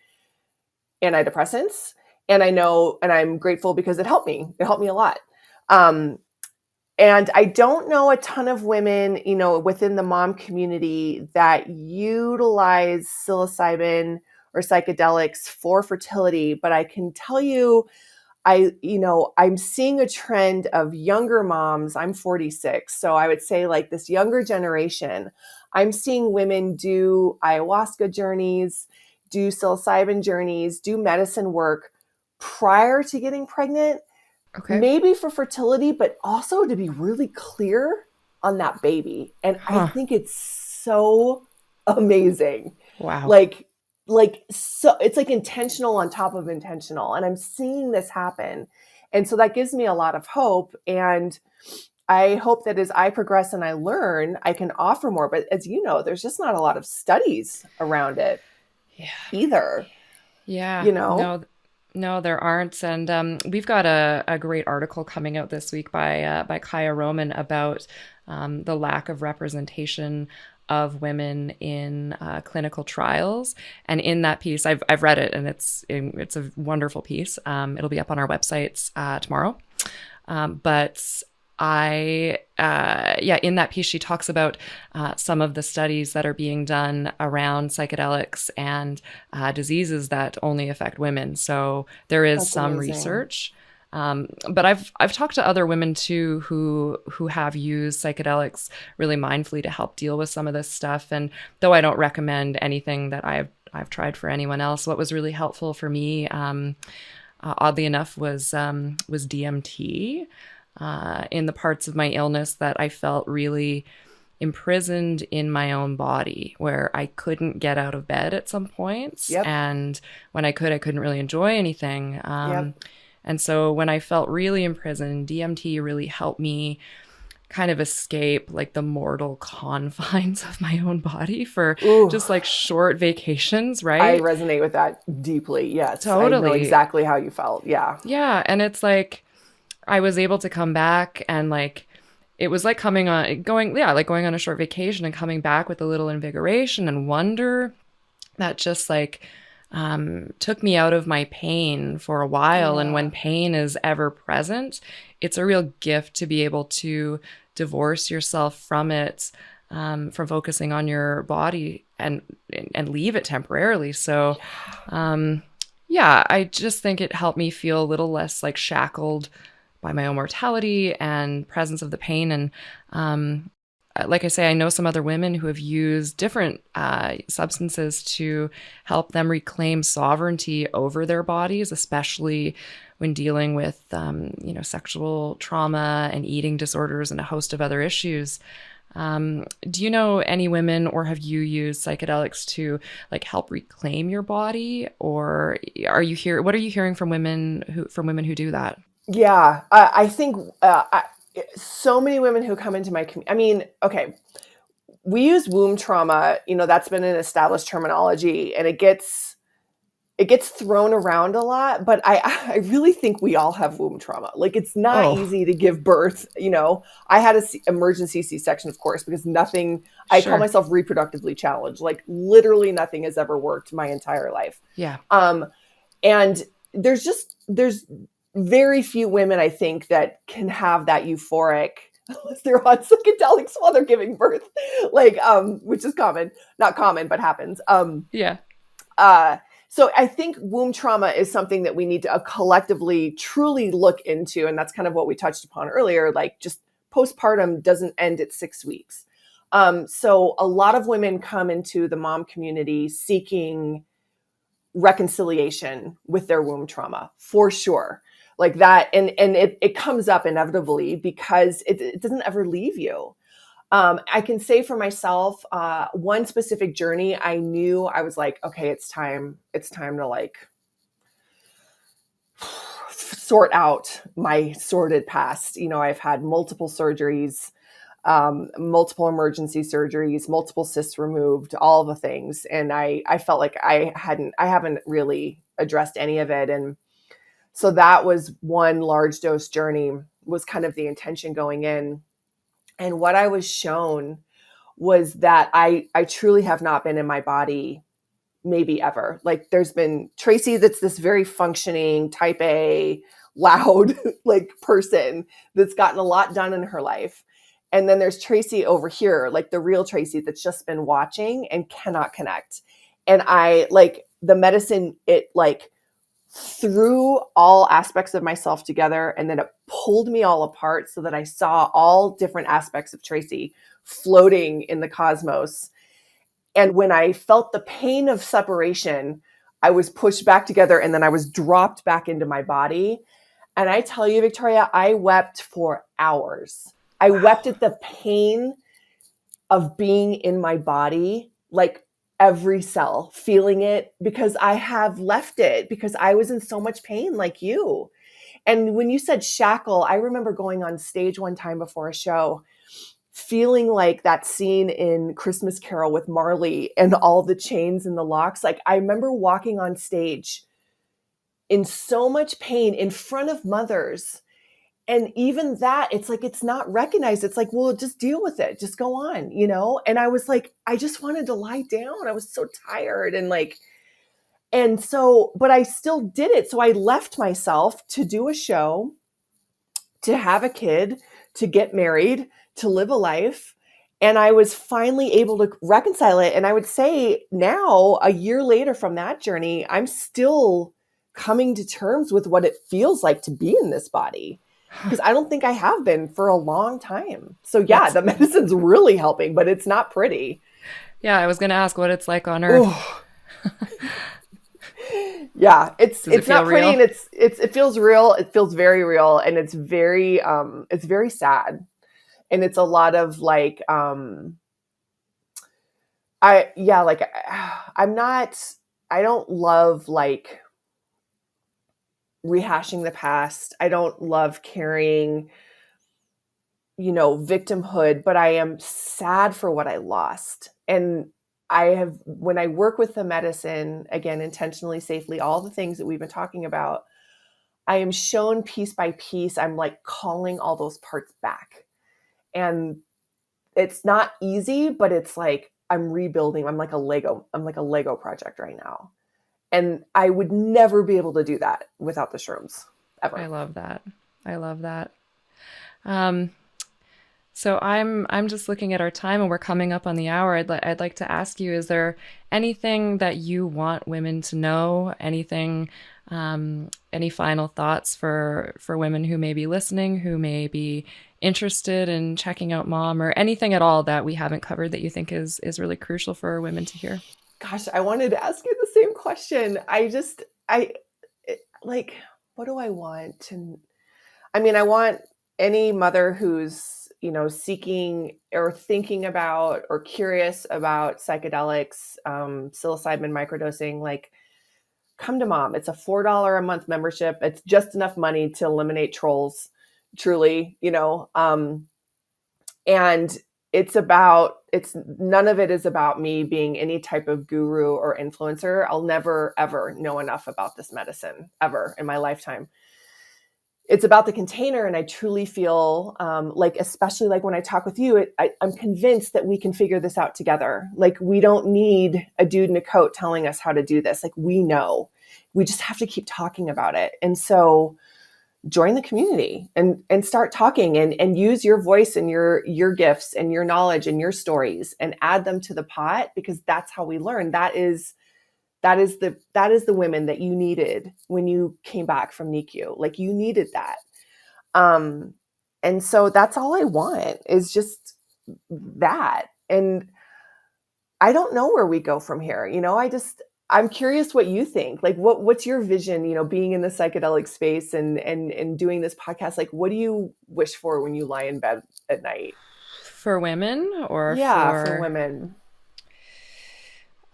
antidepressants. And I'm grateful because it helped me. It helped me a lot. And I don't know a ton of women, within the mom community that utilize psilocybin or psychedelics for fertility. But I can tell you, I'm seeing a trend of younger moms. I'm 46. So I would say like this younger generation, I'm seeing women do ayahuasca journeys, do psilocybin journeys, do medicine work prior to getting pregnant. Okay. Maybe for fertility, but also to be really clear on that baby. And I think it's so amazing. Wow. So it's like intentional on top of intentional. And I'm seeing this happen. And so that gives me a lot of hope. And I hope that as I progress and I learn, I can offer more. But as you know, there's just not a lot of studies around it either. Yeah. No, there aren't. And we've got a great article coming out this week by Kaya Roman about the lack of representation of women in clinical trials. And in that piece, I've read it, and it's a wonderful piece. It'll be up on our websites tomorrow. But in that piece, she talks about some of the studies that are being done around psychedelics and diseases that only affect women. So there is That's some amazing. research. But I've talked to other women too who have used psychedelics really mindfully to help deal with some of this stuff. And though I don't recommend anything that I've tried for anyone else, what was really helpful for me, oddly enough, was DMT. In the parts of my illness that I felt really imprisoned in my own body, where I couldn't get out of bed at some points. Yep. And when I couldn't really enjoy anything. Yep. And so when I felt really imprisoned, DMT really helped me kind of escape like the mortal confines of my own body for just like short vacations, right? I resonate with that deeply. Yes. Totally. I know exactly how you felt. Yeah. Yeah. And it's like, I was able to come back, and like it was like going on a short vacation and coming back with a little invigoration and wonder that just like took me out of my pain for a while. Yeah. And when pain is ever present, it's a real gift to be able to divorce yourself from it, from focusing on your body and leave it temporarily. So I just think it helped me feel a little less like shackled by my own mortality and presence of the pain. And like I say, I know some other women who have used different substances to help them reclaim sovereignty over their bodies, especially when dealing with, sexual trauma and eating disorders and a host of other issues. Do you know any women, or have you used psychedelics to like help reclaim your body? Or what are you hearing from women who do that? Yeah, I think so many women who come into my community. I mean, okay, we use womb trauma. That's been an established terminology, and it gets thrown around a lot. But I really think we all have womb trauma. Like, it's not easy to give birth. I had an emergency C-section, of course, because nothing. I call myself reproductively challenged. Like, literally nothing has ever worked my entire life. Yeah. And there's very few women, I think, that can have that euphoric unless they're on psychedelics while they're giving birth, like, which is common, not common, but happens. Yeah. So I think womb trauma is something that we need to collectively truly look into. And that's kind of what we touched upon earlier. Like, just postpartum doesn't end at 6 weeks. So a lot of women come into the mom community seeking reconciliation with their womb trauma, for sure. Like that. And it comes up inevitably because it doesn't ever leave you. I can say for myself, one specific journey, I knew I was like, okay, it's time to like sort out my sordid past. You know, I've had multiple surgeries, multiple emergency surgeries, multiple cysts removed, all the things. And I felt like I haven't really addressed any of it. And so that was one large dose journey, was kind of the intention going in. And what I was shown was that I truly have not been in my body maybe ever. Like, there's been Tracey, that's this very functioning type A, loud like person that's gotten a lot done in her life. And then there's Tracey over here, like the real Tracey that's just been watching and cannot connect. And I like the medicine, it like threw all aspects of myself together, and then it pulled me all apart so that I saw all different aspects of Tracey floating in the cosmos. And when I felt the pain of separation, I was pushed back together, and then I was dropped back into my body. And I tell you, Victoria, I wept for hours. I wept at the pain of being in my body, like every cell, feeling it, because I have left it, because I was in so much pain like you. And when you said shackle, I remember going on stage one time before a show, feeling like that scene in Christmas Carol with Marley and all the chains and the locks. Like, I remember walking on stage in so much pain in front of mothers. And even that, it's like, it's not recognized. It's like, well, just deal with it. Just go on, you know? And I was like, I just wanted to lie down. I was so tired. And like, and so, but I still did it. So I left myself to do a show, to have a kid, to get married, to live a life. And I was finally able to reconcile it. And I would say now, a year later from that journey, I'm still coming to terms with what it feels like to be in this body, because I don't think I have been for a long time. So yeah, the medicine's really helping, but it's not pretty. Yeah, I was going to ask what it's like on Earth. Yeah, it's not pretty, real? and it feels real. It feels very real, and it's very sad. And it's a lot of like I don't love like rehashing the past. I don't love carrying, you know, victimhood, but I am sad for what I lost. And when I work with the medicine, again, intentionally, safely, all the things that we've been talking about, I am shown piece by piece, I'm like calling all those parts back. And it's not easy, but it's like, I'm rebuilding. I'm like a Lego project right now. And I would never be able to do that without the shrooms, ever. I love that. So I'm just looking at our time, and we're coming up on the hour. I'd like to ask you, is there anything that you want women to know? Anything, any final thoughts for women who may be listening, who may be interested in checking out M.O.M, or anything at all that we haven't covered that you think is really crucial for women to hear? Gosh, I wanted to ask you the same question. Like, what do I want? I want any mother who's, you know, seeking or thinking about or curious about psychedelics, psilocybin microdosing, like, come to M.O.M. It's a $4 a month membership. It's just enough money to eliminate trolls, truly, you know. And none of it is about me being any type of guru or influencer. I'll never, ever know enough about this medicine, ever, in my lifetime. It's about the container. And I truly feel like, especially like when I talk with you, I'm convinced that we can figure this out together. Like, we don't need a dude in a coat telling us how to do this. Like, we know. We just have to keep talking about it. And so join the community and start talking and use your voice and your gifts and your knowledge and your stories and add them to the pot, because that's how we learn. That is the women that you needed when you came back from NICU. Like, you needed that. And so that's all I want, is just that. And I don't know where we go from here. I'm curious what you think. Like, what's your vision, being in the psychedelic space and doing this podcast? Like, what do you wish for when you lie in bed at night? For women or Yeah, for for women.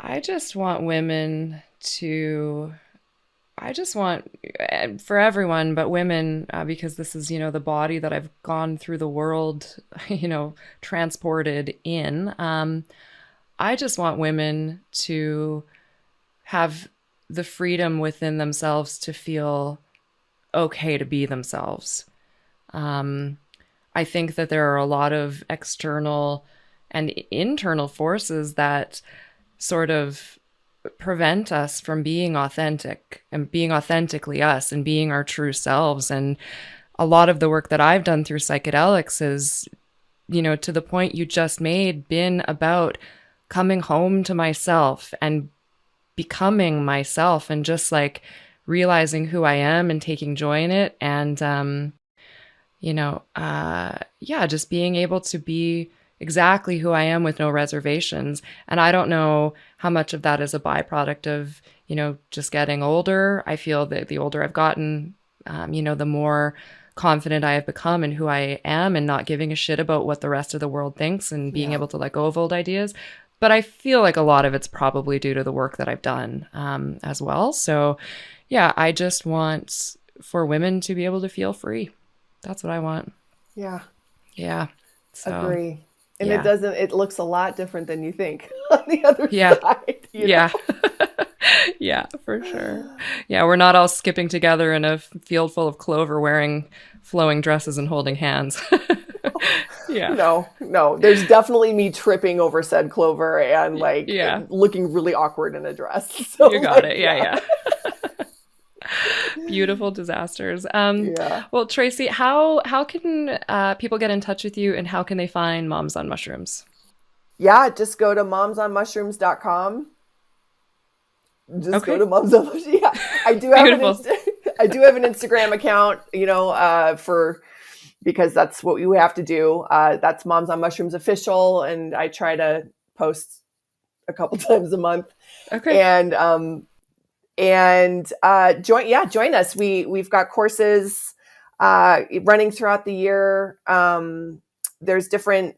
I just want women to, I just want for everyone, but women, because this is, the body that I've gone through the world, transported in. I just want women to have the freedom within themselves to feel okay to be themselves. I think that there are a lot of external and internal forces that sort of prevent us from being authentic and being authentically us and being our true selves. And a lot of the work that I've done through psychedelics is, to the point you just made, been about coming home to myself and becoming myself and just like realizing who I am and taking joy in it. And, just being able to be exactly who I am with no reservations. And I don't know how much of that is a byproduct of, just getting older. I feel that the older I've gotten, the more confident I have become in who I am and not giving a shit about what the rest of the world thinks and being able to let go of old ideas. But I feel like a lot of it's probably due to the work that I've done as well. So yeah, I just want for women to be able to feel free. That's what I want. Yeah. Yeah. So, agree. And yeah. it looks a lot different than you think on the other side. Yeah. Yeah, for sure. Yeah, we're not all skipping together in a field full of clover wearing flowing dresses and holding hands. Yeah. No. There's definitely me tripping over said clover and looking really awkward in a dress. So, you got it. Yeah. Beautiful disasters. Well, Tracey, how can people get in touch with you, and how can they find Moms on Mushrooms? Yeah, just go to momsonmushrooms.com. Go to Moms on Mushrooms. Yeah, I do have an Instagram account, because that's what we have to do. That's Moms on Mushrooms official, and I try to post a couple times a month. Okay. And join us. We've got courses running throughout the year. There's different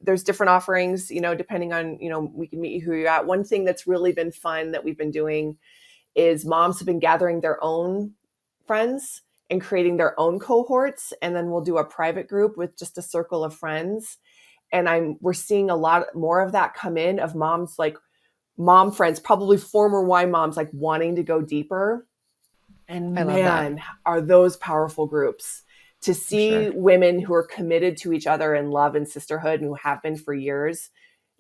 offerings, depending on, we can meet you who you're at. One thing that's really been fun that we've been doing is moms have been gathering their own friends and creating their own cohorts. And then we'll do a private group with just a circle of friends. And we're seeing a lot more of that come in, of moms, like mom friends, probably former Y moms, like wanting to go deeper. And man, are those powerful groups to see women who are committed to each other in love and sisterhood and who have been for years,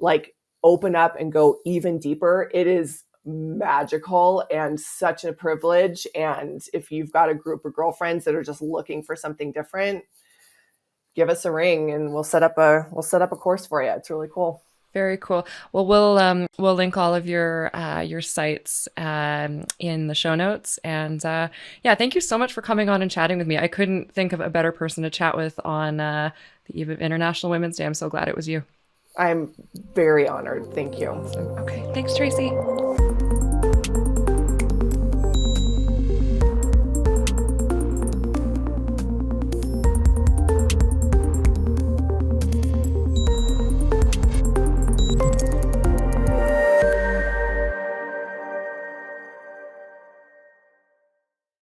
like open up and go even deeper. It is magical and such a privilege. And if you've got a group of girlfriends that are just looking for something different, give us a ring and we'll set up a course for you. It's really cool. Very cool. Well, we'll link all of your sites in the show notes. And thank you so much for coming on and chatting with me. I couldn't think of a better person to chat with on the eve of International Women's Day. I'm so glad it was you. I'm very honored. Thank you. Okay. Thanks, Tracey.